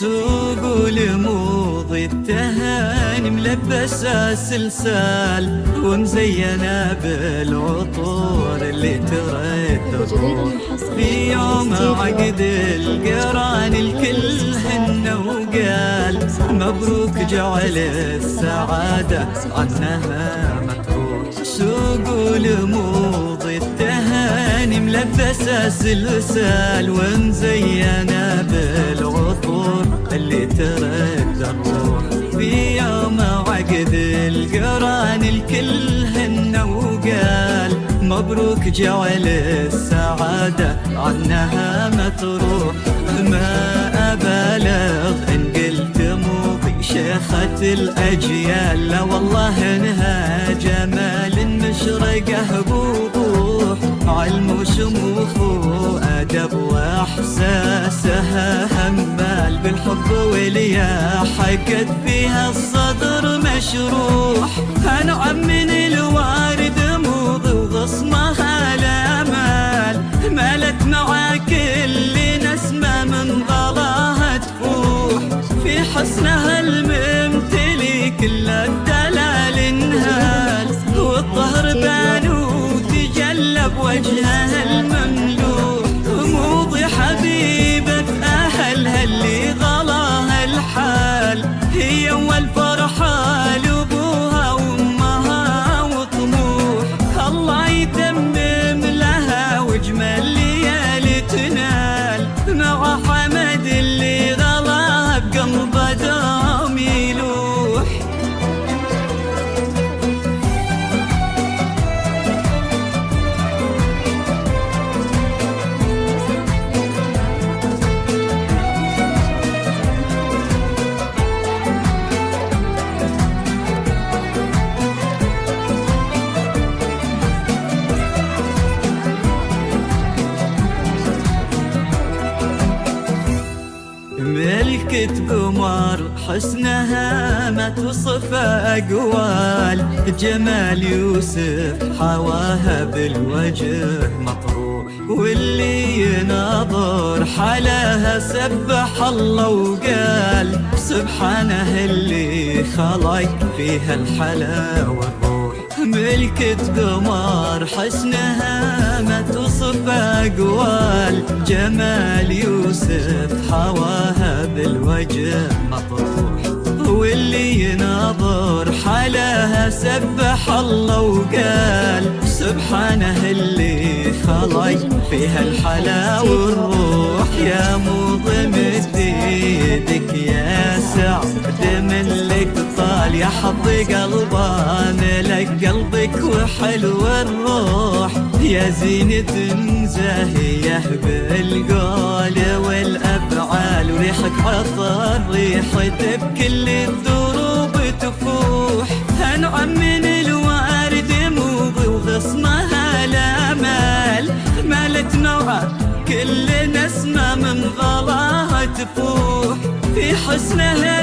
سوق الموضي التهاني ملبسة سلسال ومزينة بالعطور اللي ترد الروح. في يوم عقد القران الكل هن وقال مبروك جعل السعادة عنها متروح. سوق الموضي التهاني ملبسة سلسال ومزينة بالعطور اللي ترد الروح. في يوم عقد القران الكل هن وقال مبروك جعل السعادة عنها متروح. ما أبالغ إن قلت موضي شيخة الأجيال، لا والله إنها جمال مشرقه بوضوح. علم وشموخ وأدب وإحساسها همال بالحب واليا حكت فيها الصدر مشروح. أنعم من الوارد موضي وغصنها الأمال مالت مع كل نسمة من ظلاها تفوح. في حسنها الممتلي كل الدلال انهال والطهر بان وتجلى بوجهها المملوح. موضي حبيبة أهلها اللي غلاها الحال، هي أول فرحة لأبوها وأمها وطموح. الله يتمم لها واجمل ليالي تنال مع حمد اللي غلاها بقلبه دوم يلوح. ملكة قمر حسنها ما توصف أقوال، جمال يوسف حواها بالوجه مطروح. واللي يناظر حلاها سبح الله وقال سبحانه اللي خلق فيها الحلا والروح. ملكة قمر حسنها ما توصف أقوال، جمال يوسف حواها بالوجه مطروح. واللي يناظر حلاها سبح الله وقال سبحانه اللي خلق فيها الحلا والروح. يا موضي مد يدك يا سعد من لك طال يا حظ قلبان لك قلبك وحلو الروح. يا زينة زاهية بالقول والأفعال وريحك عطر ريحته بكل الدروب تفوح. أنعم من الوارد موضي وغصنها الأمال مالت نوع كل نسمة من غلاها تفوح. في حسنها